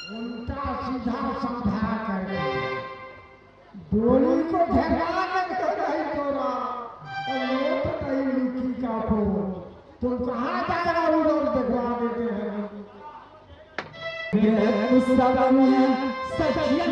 उल्टा सीधा समझा करके डोली को घेरा कर रही तोरा लोट नहीं लुकी का फो तुम कहाँ जाएगा उधर दिखवा देते हैं ये सब सचिया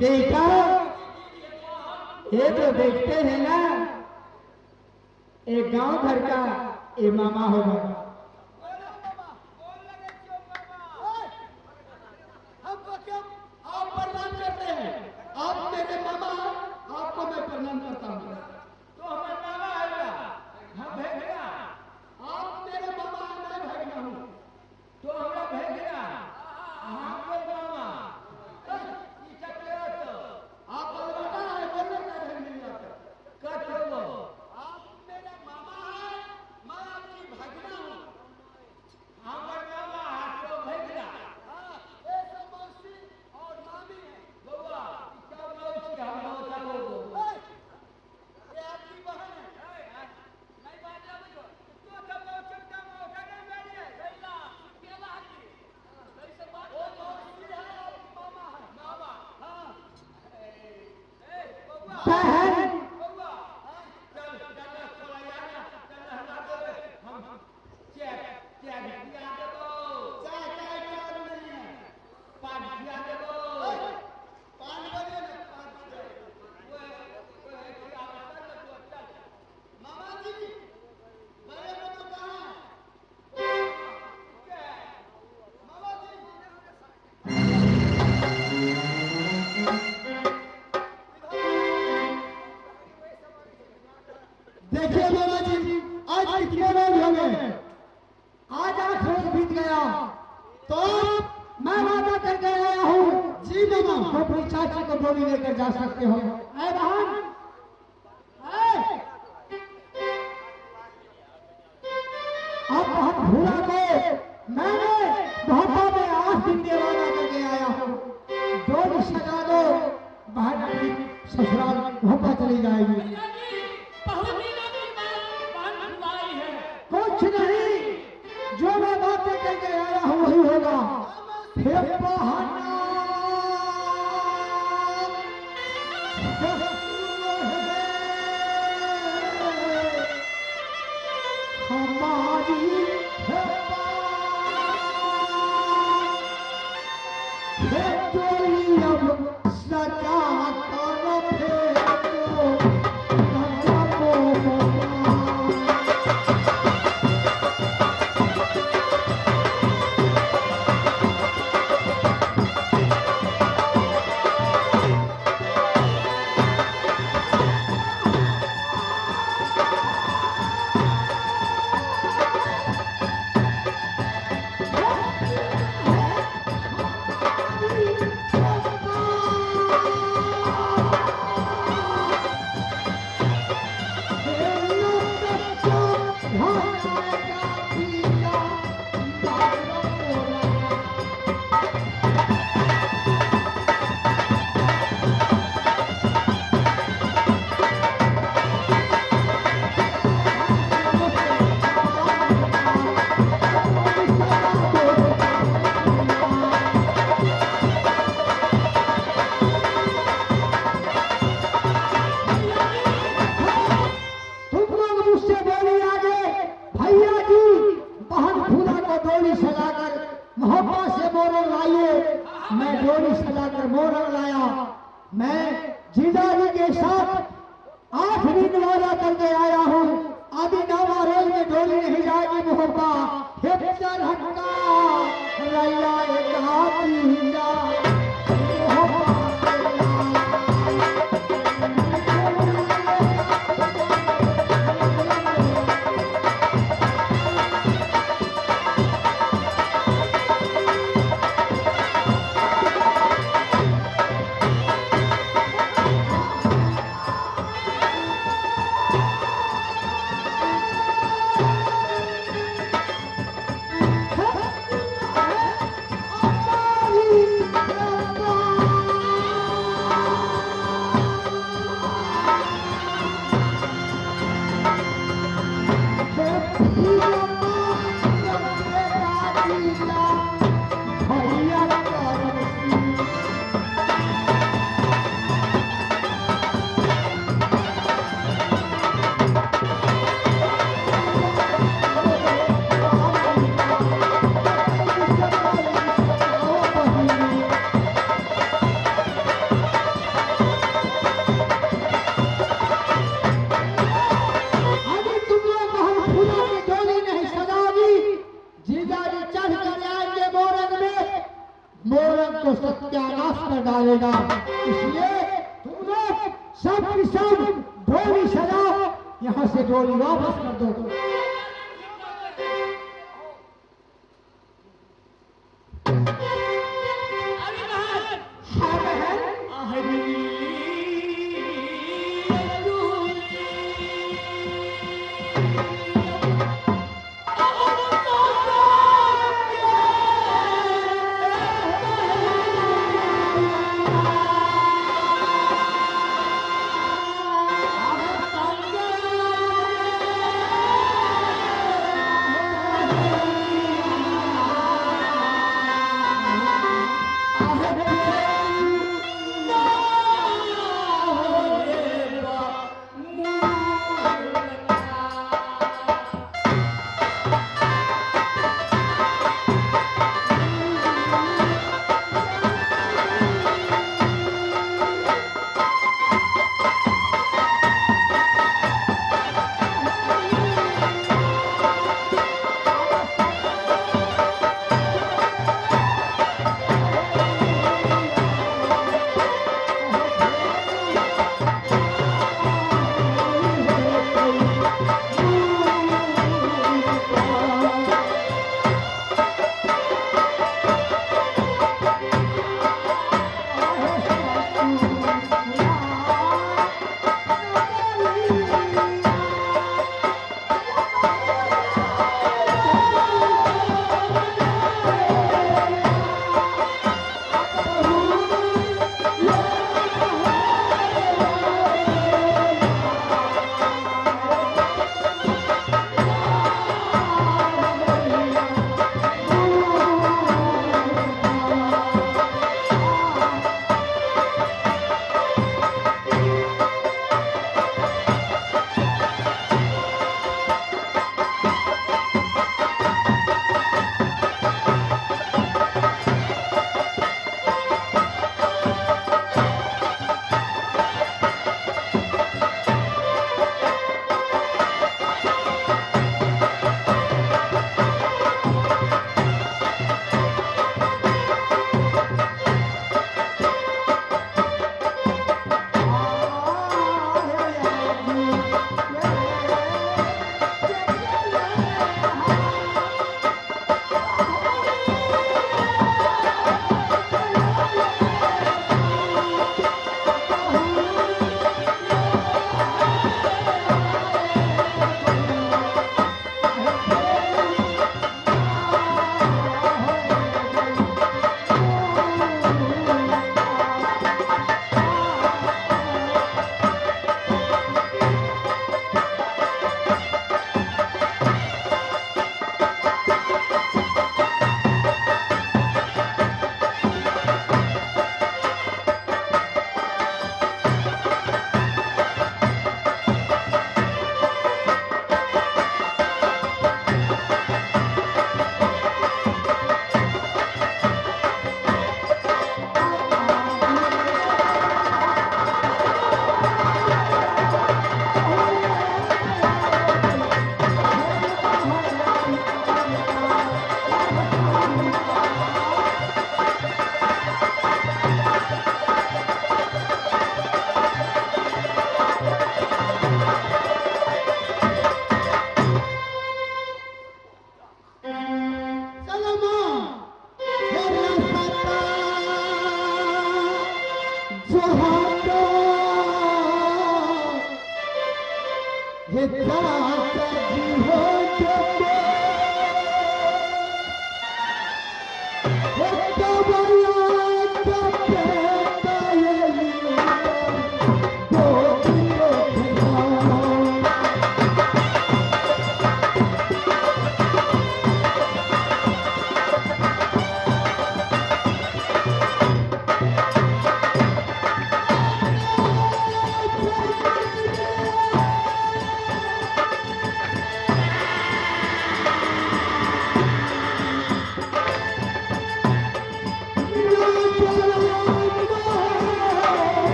बेटा ये जो देखते हैं ना एक गांव भर का ये मामा होगा। हमको क्यों आप प्रणाम करते हैं? आप मेरे मामा, आपको मैं प्रणाम करता हूँ। तो हमें मामा आएगा, हम भेजेगा। आप मेरे मामा, मैं भेजना हूँ, तो हमें भेजेगा। हमको मामा आप अलवाटा है, बोलने का ढंग नहीं आता। क्या करो? आप मेरे मामा हैं, मैं आपकी भगना हूँ। बहन देखिए मामा जी, आज कितने रोज हो गए, आज 8 रोज बीत गया, तो मैं वादा करके आया हूँ जी मामा, तो अपनी चाची को डोली लेकर जा सकते हो। ऐ बहन, अब बहुत भूला को मैंने बहुत में 8 दिन के वादा करके आया हूँ, डोली सजा दो, बहन अपनी ससुराल भोपा चली जाएगी। कुछ नहीं, जो मैं बातें करके आया हूँ वही होगा। फिर बहाना हमारी चोरी अब सजा करो मैं डोली सजाकर मोहर लाया। मैं जीजाजी के साथ 8 दिन वादा करके आया हूँ। अभी नवा रोज में डोली नहीं जाएगी मोहब्बा। हिप्सर हक्का रैया एक हाथी जा सत्यानाश कर डालेगा। इसलिए तुम लोग सब सब डोली सजाओ, यहाँ से डोली वापस कर दो।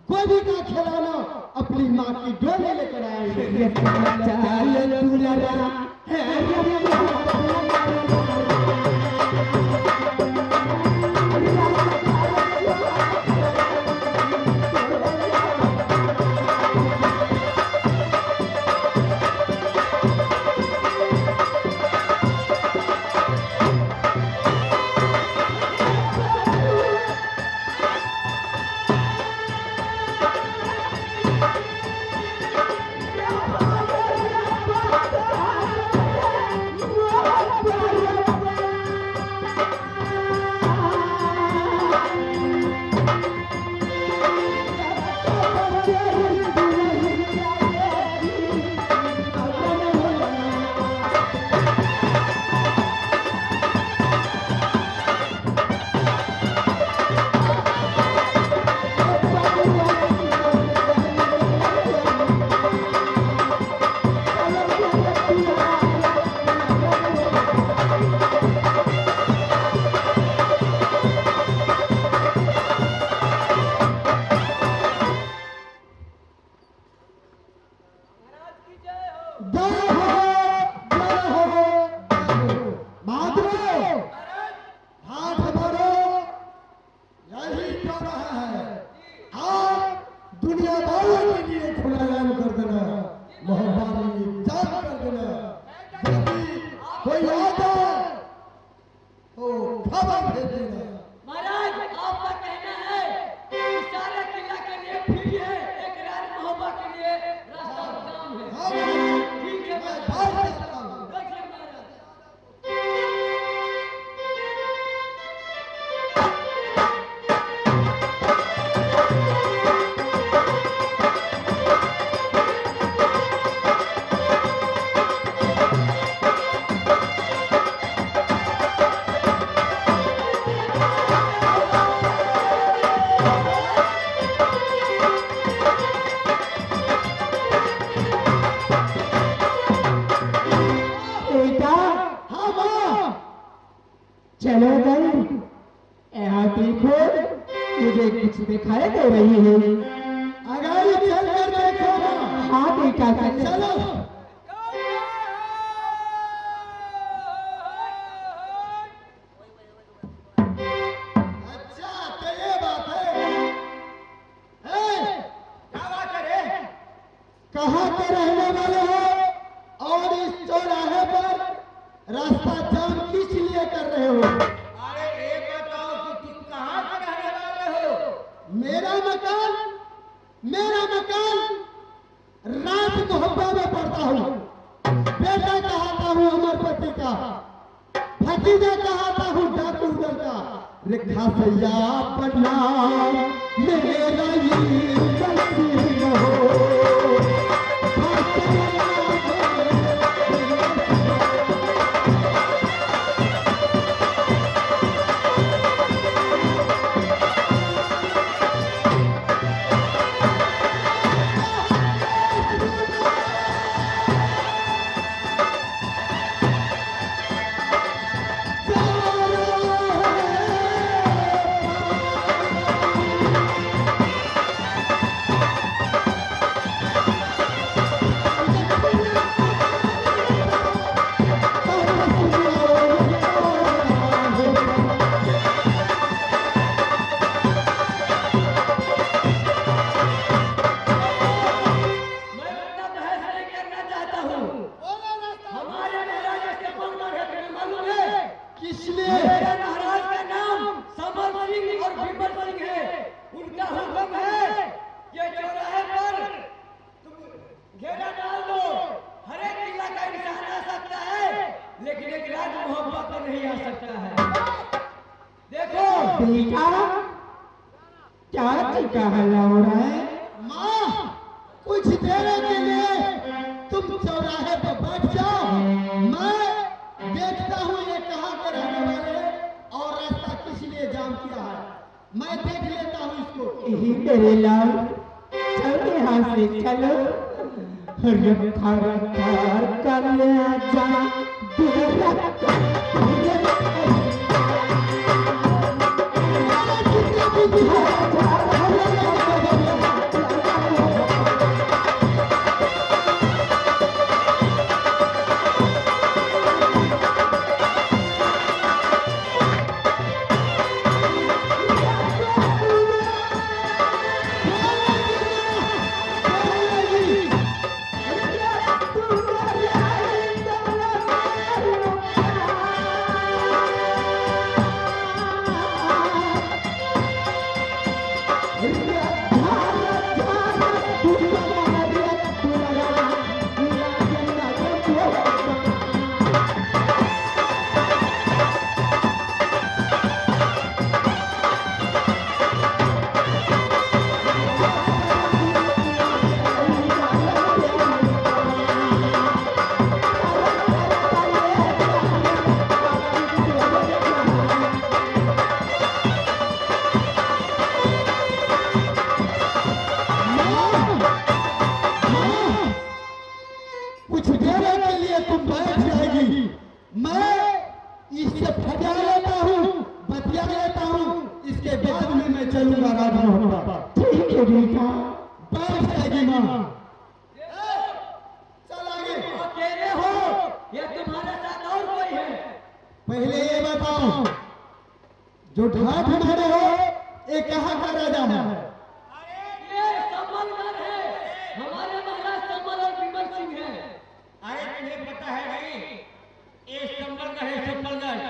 गोभी का खिलौना अपनी माँ की डोले लेकर आएंगे। चलो भाई, यहाँ देखो, मुझे कुछ दिखाई दे रही है। आगे चल कर देखो। हाँ बेटा, चलो। अच्छा तो ये बात है। क्या बात है? कहाँ के रहने वाले हो और इस चौराहे पर रास्ता जाम किस लिए कर रहे हो? अरे ये बताओ कि तुम कहाँ के रहने वाले हो? मेरा मकान राज मोहब्बा में पढ़ता हूँ। बेटा कहता हूँ अमरपति का, भतीजा कहता हूँ डाकू दल का। रेखा भैया पन्ना मेरा ये गलती न हो। बेटा चाची का हल्ला हो रहा है? माँ, कुछ देर के लिए तुम चौराहे पर बैठ जाओ। मैं देखता हूँ ये कहाँ के रहने वाले और रास्ता किस लिए जाम किया है। मैं देख लेता हूँ इसको। यही मेरे लाल, चलो यहाँ से चलो। रखा रखा कर ले आजा पहले ये बताओ, जो ढाठ मारे हो ये कहाँ का राजा है? ये सपलगढ है, हमारे महाराज संबल और विमल सिंह है। अरे तुम्हें पता है नहीं, ये सपलगढ है, सपलगढ।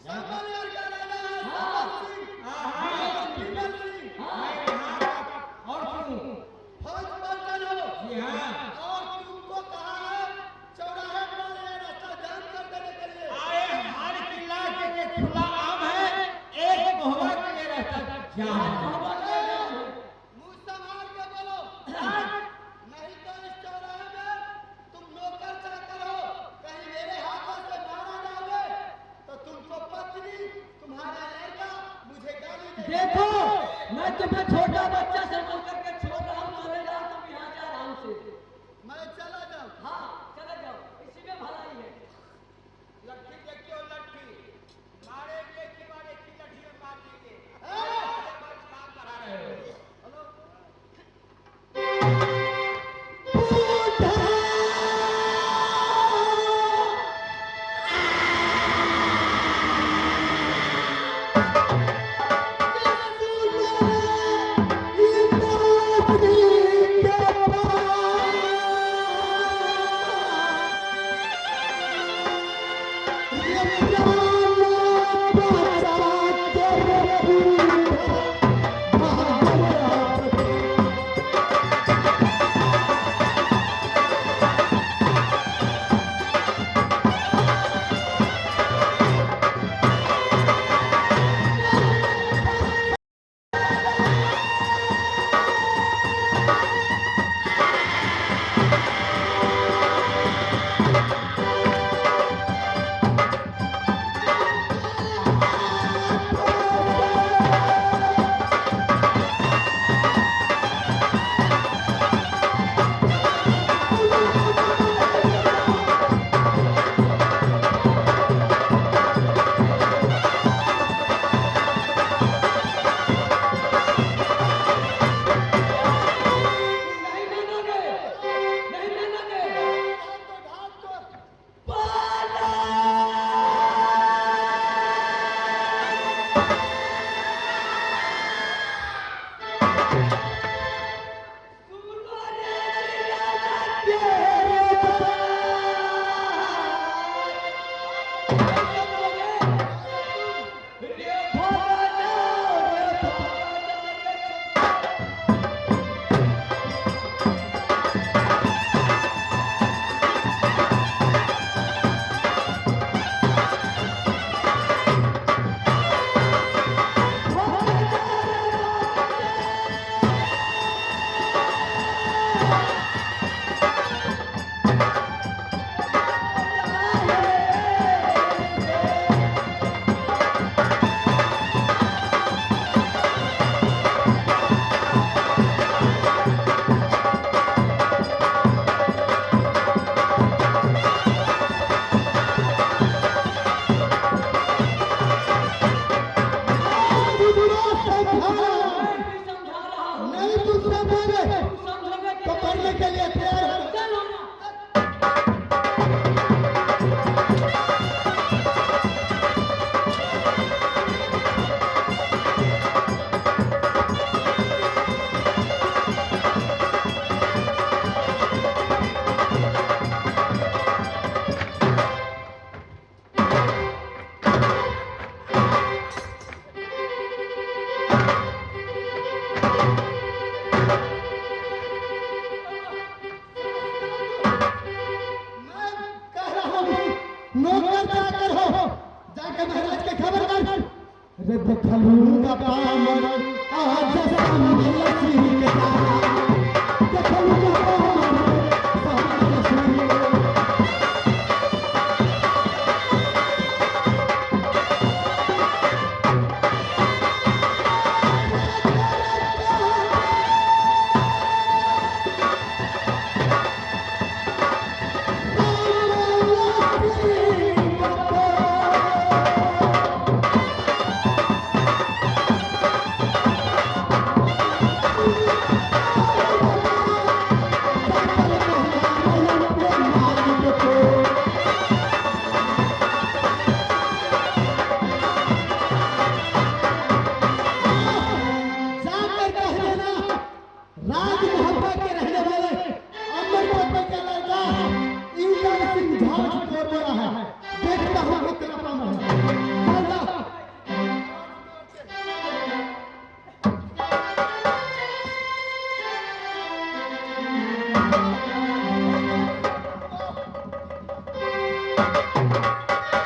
सपलगढ का राजा है संबल सिंह। हाँ, विमल सिंह। और सुनो, फौज पर चलो। जी हाँ। और तुमको कहा है चौराहे पर ये रास्ता जाम कर देने के लिए। अरे हर किला के खुला आम है, एक कोहवा के लिए रास्ता जाम। मुंह संभाल के बोलो, नहीं तो इस चौराहे में तुम नौकर चाकर हो, कहीं मेरे हाथों से मारा जाओगे तो तुमको पत्नी, तुम्हारा लड़का मुझे गाली देगा। देखो, मैं तुम्हें छोटा बच्चा समझ करके छोड़ रहा हूँ, चले जाओ तुम यहाँ से आराम से। मैं चला जाऊं? हाँ, चले जाओ, इसी में भलाई है। लट्ठी देखियो, लट्ठी मारे की लट्ठी में मार देंगे। काम करा रहे हो। हेलो, ये रे देखलूंगा पामर आज सामने लसी के तारा देखलूंगा पामर सामने लसी देखता हूँ कितना